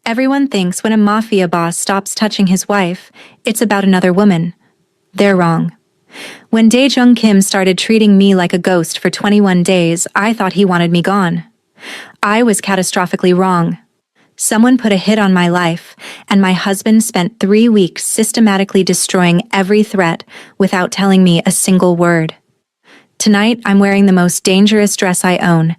Everyone thinks when a mafia boss stops touching his wife, it's about another woman. They're wrong. When Dae-jung Kim started treating me like a ghost for 21 days, I thought he wanted me gone. I was catastrophically wrong. Someone put a hit on my life, and my husband spent 3 weeks systematically destroying every threat without telling me a single word. Tonight, I'm wearing the most dangerous dress I own,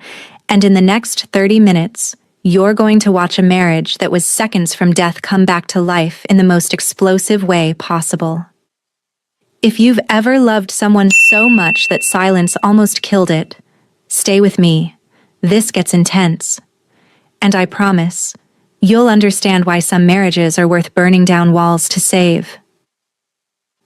and in the next 30 minutes, you're going to watch a marriage that was seconds from death come back to life in the most explosive way possible. If you've ever loved someone so much that silence almost killed it, stay with me. This gets intense. And I promise, you'll understand why some marriages are worth burning down walls to save.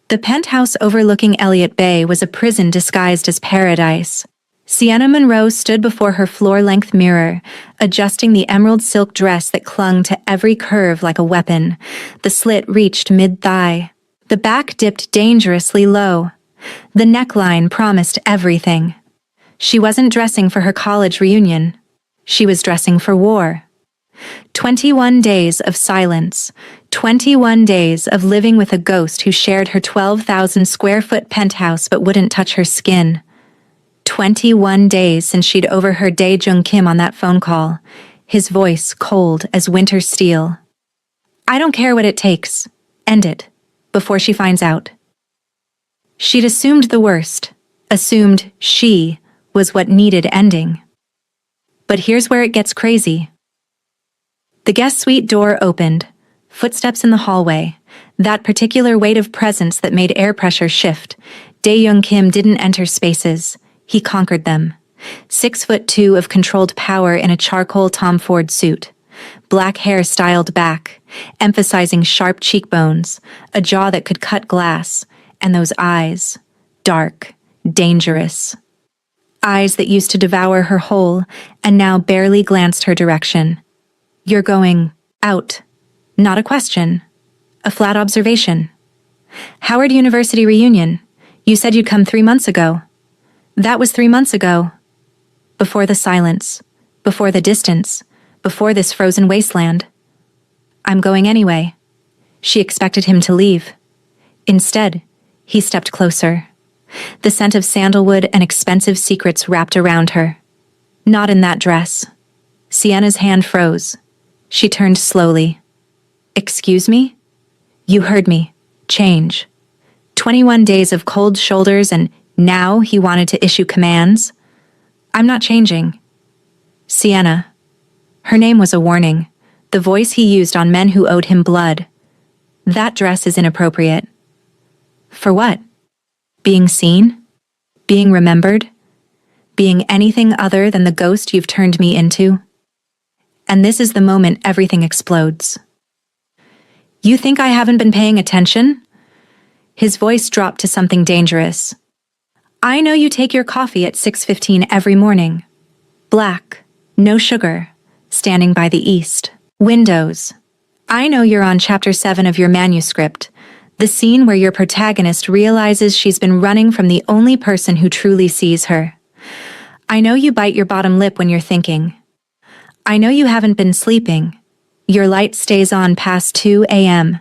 The penthouse overlooking Elliott Bay was a prison disguised as paradise. Sienna Monroe stood before her floor-length mirror, adjusting the emerald silk dress that clung to every curve like a weapon. The slit reached mid-thigh. The back dipped dangerously low. The neckline promised everything. She wasn't dressing for her college reunion. She was dressing for war. 21 days of silence. 21 days of living with a ghost who shared her 12,000-square-foot penthouse but wouldn't touch her skin. 21 days since she'd overheard Dae-jung Kim on that phone call, his voice cold as winter steel. I don't care what it takes. End it, before she finds out. She'd assumed the worst, assumed she was what needed ending. But here's where it gets crazy. The guest suite door opened, footsteps in the hallway, that particular weight of presence that made air pressure shift. Dae-jung Kim didn't enter spaces. He conquered them. 6'2" of controlled power in a charcoal Tom Ford suit. Black hair styled back, emphasizing sharp cheekbones, a jaw that could cut glass, and those eyes, dark, dangerous. Eyes that used to devour her whole and now barely glanced her direction. You're going out. Not a question. A flat observation. Howard University reunion. You said you'd come 3 months ago. That was 3 months ago. Before the silence, before the distance, before this frozen wasteland. I'm going anyway. She expected him to leave. Instead, he stepped closer. The scent of sandalwood and expensive secrets wrapped around her. Not in that dress. Sienna's hand froze. She turned slowly. Excuse me? You heard me. Change. 21 days of cold shoulders and now he wanted to issue commands? I'm not changing. Sienna. Her name was a warning, the voice he used on men who owed him blood. That dress is inappropriate. For what? Being seen? Being remembered? Being anything other than the ghost you've turned me into? And this is the moment everything explodes. You think I haven't been paying attention? His voice dropped to something dangerous. I know you take your coffee at 6:15 every morning. Black, no sugar, standing by the east. Windows. I know you're on chapter 7 of your manuscript, the scene where your protagonist realizes she's been running from the only person who truly sees her. I know you bite your bottom lip when you're thinking. I know you haven't been sleeping. Your light stays on past 2 a.m.,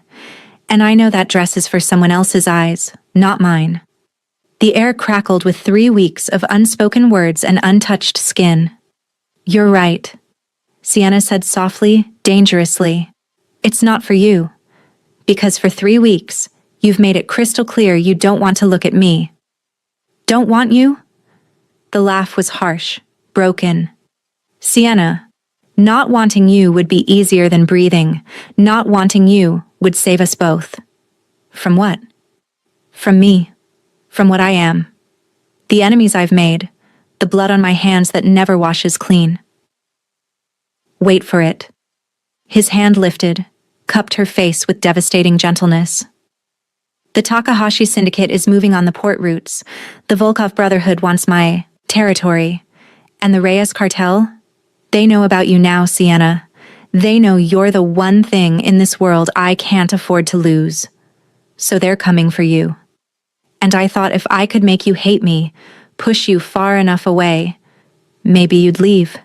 and I know that dress is for someone else's eyes, not mine. The air crackled with 3 weeks of unspoken words and untouched skin. You're right, Sienna said softly, dangerously. It's not for you. Because for 3 weeks, you've made it crystal clear you don't want to look at me. Don't want you? The laugh was harsh, broken. Sienna, not wanting you would be easier than breathing. Not wanting you would save us both. From what? From me. From what I am. The enemies I've made. The blood on my hands that never washes clean. Wait for it. His hand lifted, cupped her face with devastating gentleness. The Takahashi Syndicate is moving on the port routes. The Volkov Brotherhood wants my territory. And the Reyes Cartel? They know about you now, Sienna. They know you're the one thing in this world I can't afford to lose. So they're coming for you. And I thought if I could make you hate me, push you far enough away, maybe you'd leave.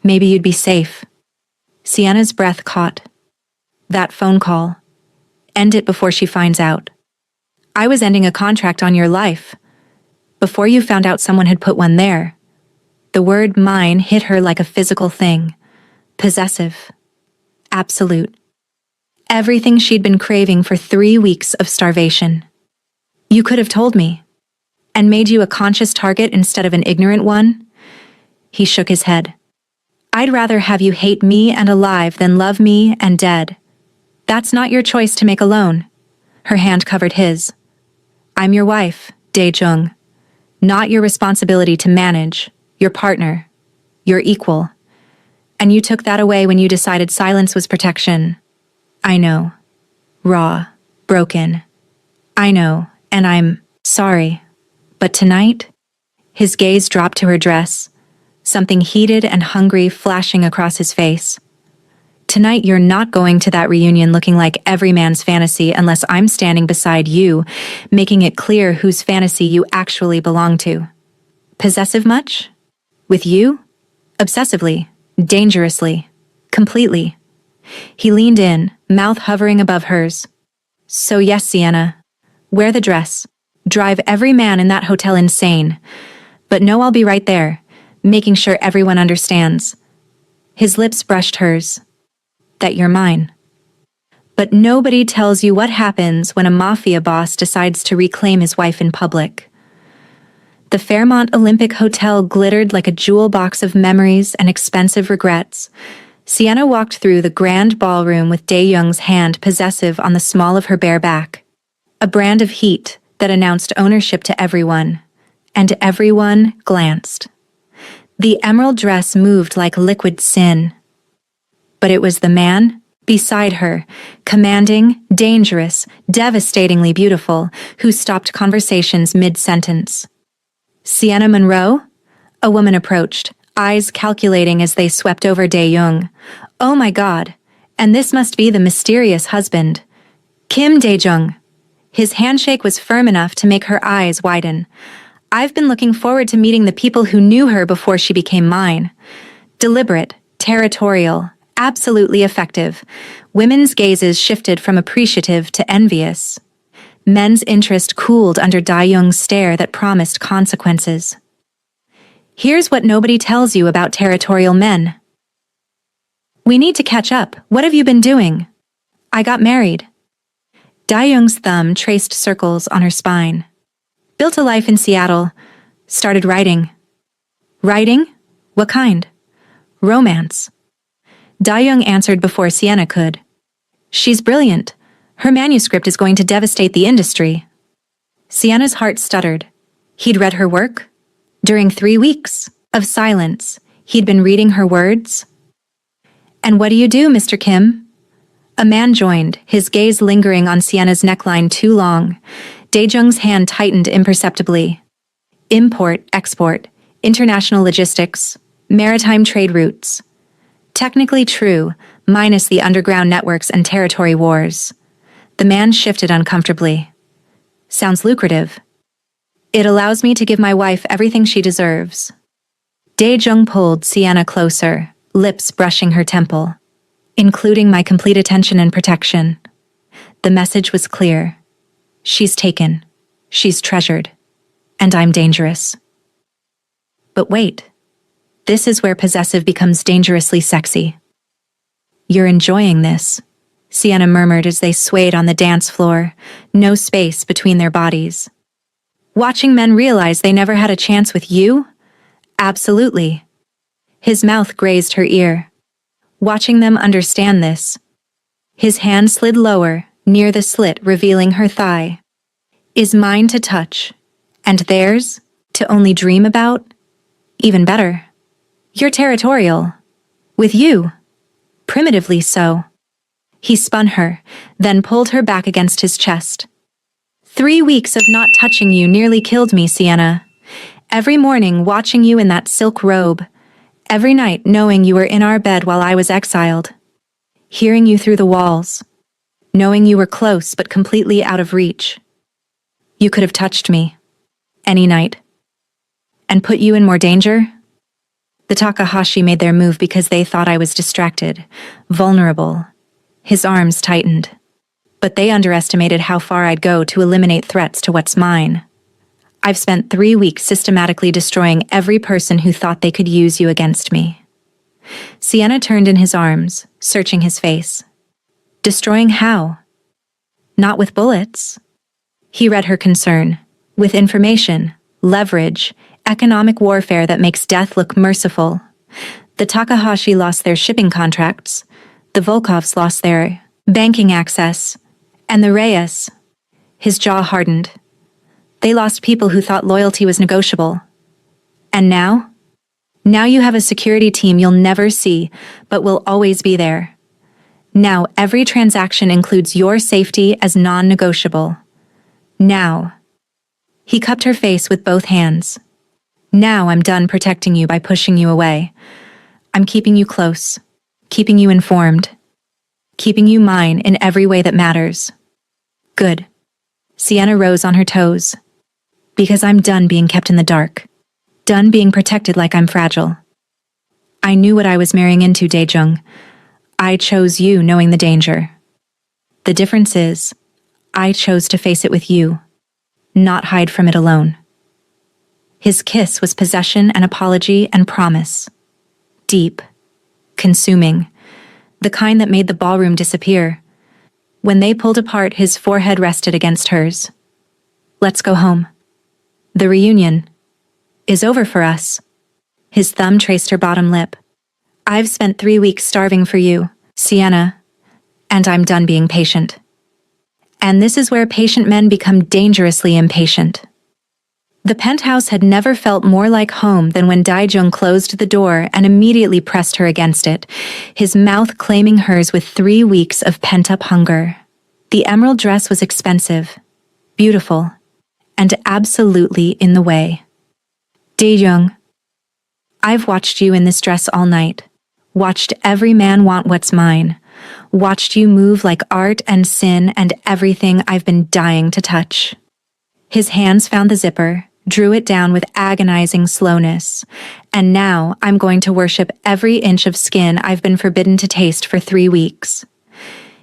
Maybe you'd be safe. Sienna's breath caught, That phone call. End it before she finds out. I was ending a contract on your life. Before you found out someone had put one there. The word mine hit her like a physical thing. Possessive. Absolute. Everything she'd been craving for 3 weeks of starvation. You could have told me. And made you a conscious target instead of an ignorant one? He shook his head. I'd rather have you hate me and alive than love me and dead. That's not your choice to make alone. Her hand covered his. I'm your wife, Dae-jung. Not your responsibility to manage, your partner, your equal. And you took that away when you decided silence was protection. I know. Raw. Broken. I know, and I'm sorry. But tonight, his gaze dropped to her dress, something heated and hungry flashing across his face. Tonight you're not going to that reunion looking like every man's fantasy unless I'm standing beside you, making it clear whose fantasy you actually belong to. Possessive much? With you? Obsessively, dangerously, completely. He leaned in, mouth hovering above hers. So yes, Sienna. Wear the dress. Drive every man in that hotel insane. But no, I'll be right there, making sure everyone understands. His lips brushed hers. That you're mine. But nobody tells you what happens when a mafia boss decides to reclaim his wife in public. The Fairmont Olympic Hotel glittered like a jewel box of memories and expensive regrets. Sienna walked through the grand ballroom with Dae-jung's hand possessive on the small of her bare back. A brand of heat that announced ownership to everyone. And everyone glanced. The emerald dress moved like liquid sin. But it was the man, beside her, commanding, dangerous, devastatingly beautiful, who stopped conversations mid-sentence. Sienna Monroe? A woman approached, eyes calculating as they swept over Dae-jung. Oh my God, and this must be the mysterious husband. Kim Dae-jung. His handshake was firm enough to make her eyes widen. I've been looking forward to meeting the people who knew her before she became mine. Deliberate, territorial, absolutely effective. Women's gazes shifted from appreciative to envious. Men's interest cooled under Dae-jung's stare that promised consequences. Here's what nobody tells you about territorial men. We need to catch up. What have you been doing? I got married. Dae-jung's thumb traced circles on her spine. Built a life in Seattle. Started writing. Writing? What kind? Romance. Dae-jung answered before Sienna could. She's brilliant. Her manuscript is going to devastate the industry. Sienna's heart stuttered. He'd read her work? During 3 weeks of silence, he'd been reading her words. And what do you do, Mr. Kim? A man joined, his gaze lingering on Sienna's neckline too long. Dae-jung's hand tightened imperceptibly. Import, export, international logistics, maritime trade routes. Technically true, minus the underground networks and territory wars. The man shifted uncomfortably. Sounds lucrative. It allows me to give my wife everything she deserves. Dae-jung pulled Sienna closer, lips brushing her temple. Including my complete attention and protection. The message was clear. She's taken. She's treasured. And I'm dangerous. But wait. This is where possessive becomes dangerously sexy. You're enjoying this, Sienna murmured as they swayed on the dance floor, no space between their bodies. Watching men realize they never had a chance with you? Absolutely. His mouth grazed her ear. Watching them understand this. His hand slid lower, near the slit revealing her thigh. Is mine to touch, and theirs to only dream about? Even better. You're territorial. With you. Primitively so. He spun her, then pulled her back against his chest. 3 weeks of not touching you nearly killed me, Sienna. Every morning watching you in that silk robe. Every night knowing you were in our bed while I was exiled. Hearing you through the walls. Knowing you were close but completely out of reach. You could have touched me. Any night. And put you in more danger? The Takahashi made their move because they thought I was distracted, vulnerable, His arms tightened. But they underestimated how far I'd go to eliminate threats to what's mine. I've spent 3 weeks systematically destroying every person who thought they could use you against me. Sienna turned in his arms, searching his face. Destroying how? Not with bullets. He read her concern. With information, leverage, economic warfare that makes death look merciful. The Takahashi lost their shipping contracts. The Volkovs lost their banking access. And the Reyes. His jaw hardened. They lost people who thought loyalty was negotiable. And now? Now you have a security team you'll never see, but will always be there. Now every transaction includes your safety as non-negotiable. Now. He cupped her face with both hands. Now I'm done protecting you by pushing you away. I'm keeping you close, keeping you informed, keeping you mine in every way that matters. Good. Sienna rose on her toes. Because I'm done being kept in the dark. Done being protected like I'm fragile. I knew what I was marrying into, Daejung. I chose you knowing the danger. The difference is, I chose to face it with you, not hide from it alone. His kiss was possession and apology and promise. Deep. Consuming. The kind that made the ballroom disappear. When they pulled apart, his forehead rested against hers. Let's go home. The reunion is over for us. His thumb traced her bottom lip. I've spent 3 weeks starving for you, Sienna, and I'm done being patient. And this is where patient men become dangerously impatient. The penthouse had never felt more like home than when Daejung closed the door and immediately pressed her against it, his mouth claiming hers with 3 weeks of pent-up hunger. The emerald dress was expensive, beautiful, and absolutely in the way. Daejung, I've watched you in this dress all night, watched every man want what's mine, watched you move like art and sin and everything I've been dying to touch. His hands found the zipper, drew it down with agonizing slowness, and now I'm going to worship every inch of skin I've been forbidden to taste for 3 weeks.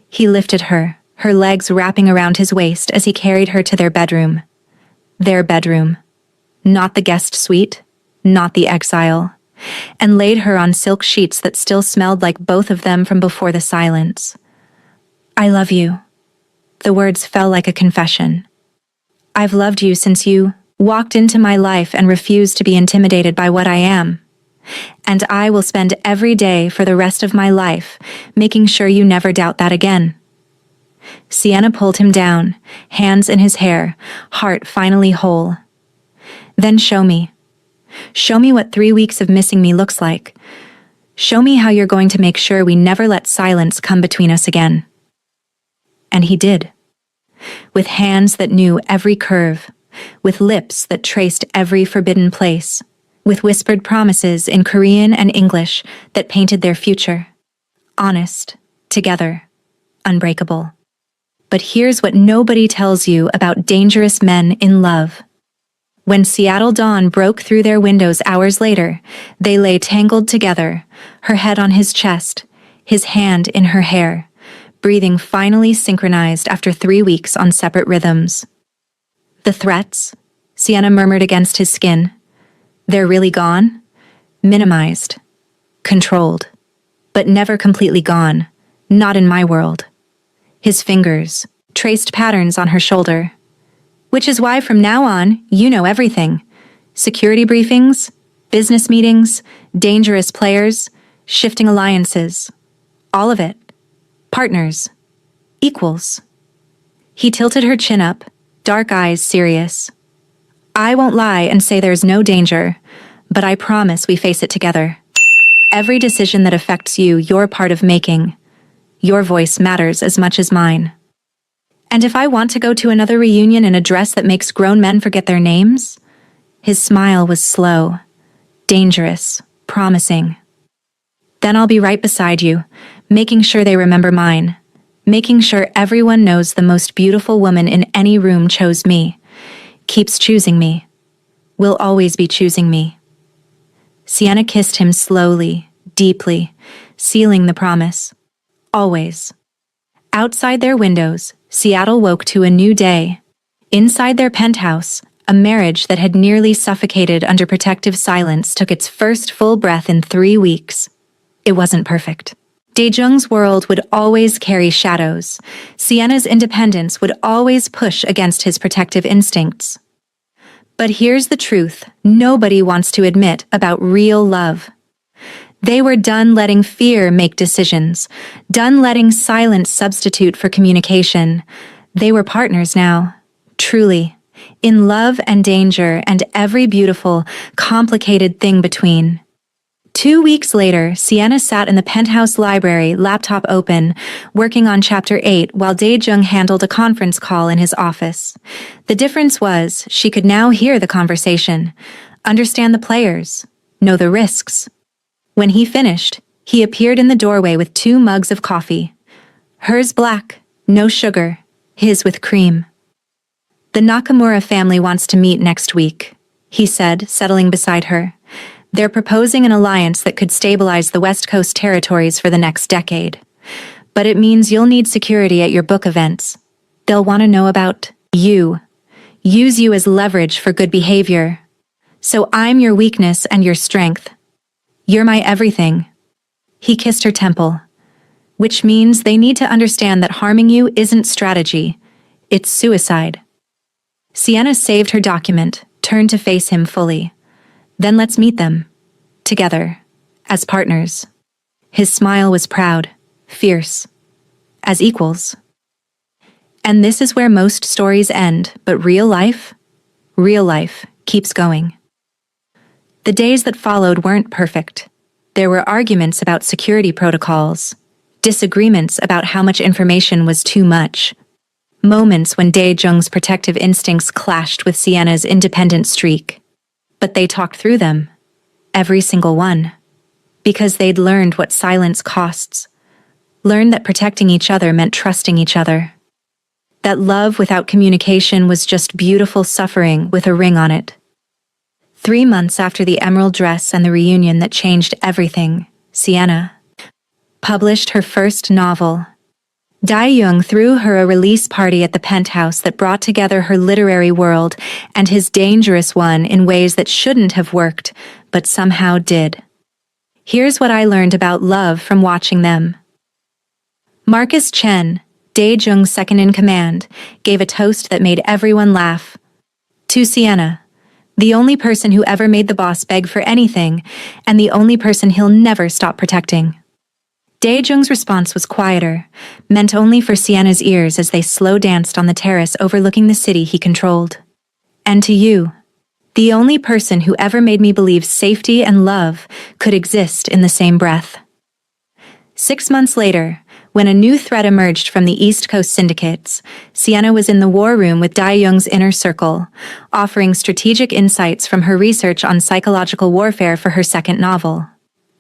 He lifted her, her legs wrapping around his waist as he carried her to their bedroom. Their bedroom. Not the guest suite, not the exile, and laid her on silk sheets that still smelled like both of them from before the silence. I love you. The words fell like a confession. I've loved you since you walked into my life and refused to be intimidated by what I am. And I will spend every day for the rest of my life making sure you never doubt that again. Sienna pulled him down, hands in his hair, heart finally whole. Then show me. Show me what 3 weeks of missing me looks like. Show me how you're going to make sure we never let silence come between us again. And he did. With hands that knew every curve, with lips that traced every forbidden place, with whispered promises in Korean and English that painted their future. Honest, together, unbreakable. But here's what nobody tells you about dangerous men in love. When Seattle dawn broke through their windows hours later, they lay tangled together, her head on his chest, his hand in her hair, breathing finally synchronized after 3 weeks on separate rhythms. The threats, Sienna murmured against his skin. They're really gone? Minimized. Controlled. But never completely gone. Not in my world. His fingers traced patterns on her shoulder. Which is why from now on, you know everything. Security briefings, business meetings, dangerous players, shifting alliances. All of it. Partners. Equals. He tilted her chin up, dark eyes serious. I won't lie and say there's no danger, but I promise we face it together. Every decision that affects you, you're part of making. Your voice matters as much as mine. And if I want to go to another reunion in a dress that makes grown men forget their names? His smile was slow, dangerous, promising. Then I'll be right beside you, making sure they remember mine, making sure everyone knows the most beautiful woman in any room chose me, keeps choosing me, will always be choosing me. Sienna kissed him slowly, deeply, sealing the promise. Always. Outside their windows, Seattle woke to a new day. Inside their penthouse, a marriage that had nearly suffocated under protective silence took its first full breath in 3 weeks. It wasn't perfect. Daejung's world would always carry shadows. Sienna's independence would always push against his protective instincts. But here's the truth nobody wants to admit about real love. They were done letting fear make decisions, done letting silence substitute for communication. They were partners now, truly, in love and danger and every beautiful, complicated thing between. 2 weeks later, Sienna sat in the penthouse library, laptop open, working on Chapter 8 while Daejung handled a conference call in his office. The difference was she could now hear the conversation, understand the players, know the risks. When he finished, he appeared in the doorway with 2 mugs of coffee. Hers black, no sugar, his with cream. "The Nakamura family wants to meet next week," he said, settling beside her. "They're proposing an alliance that could stabilize the West Coast territories for the next decade. But it means you'll need security at your book events. They'll want to know about you. Use you as leverage for good behavior. So I'm your weakness and your strength. You're my everything." He kissed her temple. "Which means they need to understand that harming you isn't strategy. It's suicide." Sienna saved her document, turned to face him fully. "Then let's meet them. Together. As partners." His smile was proud, fierce. As equals. And this is where most stories end, but real life keeps going. The days that followed weren't perfect. There were arguments about security protocols, disagreements about how much information was too much, moments when Daejung's protective instincts clashed with Sienna's independent streak. But they talked through them, every single one, because they'd learned what silence costs, learned that protecting each other meant trusting each other, that love without communication was just beautiful suffering with a ring on it. 3 months after the emerald dress and the reunion that changed everything, Sienna published her first novel. Dae-jung threw her a release party at the penthouse that brought together her literary world and his dangerous one in ways that shouldn't have worked, but somehow did. Here's what I learned about love from watching them. Marcus Chen, Dae-jung's second-in-command, gave a toast that made everyone laugh. To Sienna, the only person who ever made the boss beg for anything, and the only person he'll never stop protecting. Dae-jung's response was quieter, meant only for Sienna's ears as they slow danced on the terrace overlooking the city he controlled. And to you, the only person who ever made me believe safety and love could exist in the same breath. 6 months later, when a new threat emerged from the East Coast syndicates, Sienna was in the war room with Dae-jung's inner circle, offering strategic insights from her research on psychological warfare for her second novel.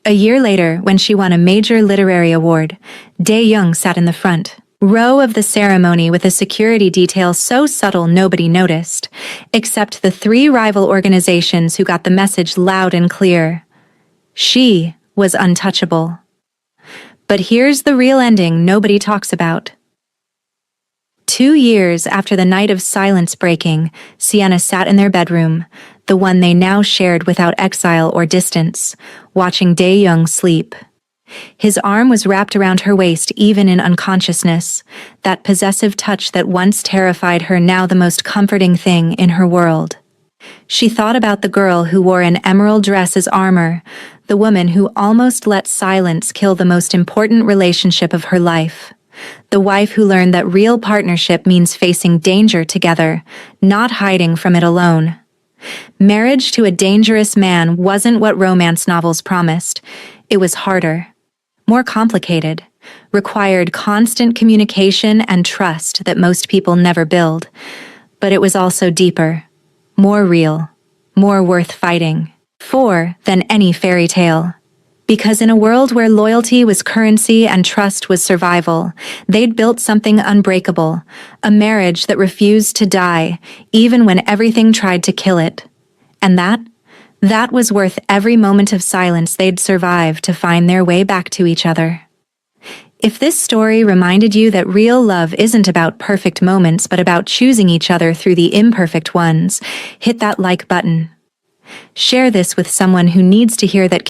A year later, when she won a major literary award, Dae-jung sat in the front row of the ceremony with a security detail so subtle nobody noticed, except the 3 rival organizations who got the message loud and clear. She was untouchable. But here's the real ending nobody talks about. 2 years after the night of silence breaking, Sienna sat in their bedroom, the one they now shared without exile or distance, watching Dae-jung sleep. His arm was wrapped around her waist even in unconsciousness, that possessive touch that once terrified her now the most comforting thing in her world. She thought about the girl who wore an emerald dress as armor, the woman who almost let silence kill the most important relationship of her life. The wife who learned that real partnership means facing danger together, not hiding from it alone. Marriage to a dangerous man wasn't what romance novels promised. It was harder, more complicated, required constant communication and trust that most people never build. But it was also deeper, more real, more worth fighting for than any fairy tale. Because in a world where loyalty was currency and trust was survival, they'd built something unbreakable, a marriage that refused to die, even when everything tried to kill it. And that was worth every moment of silence they'd survive to find their way back to each other. If this story reminded you that real love isn't about perfect moments but about choosing each other through the imperfect ones, hit that like button. Share this with someone who needs to hear that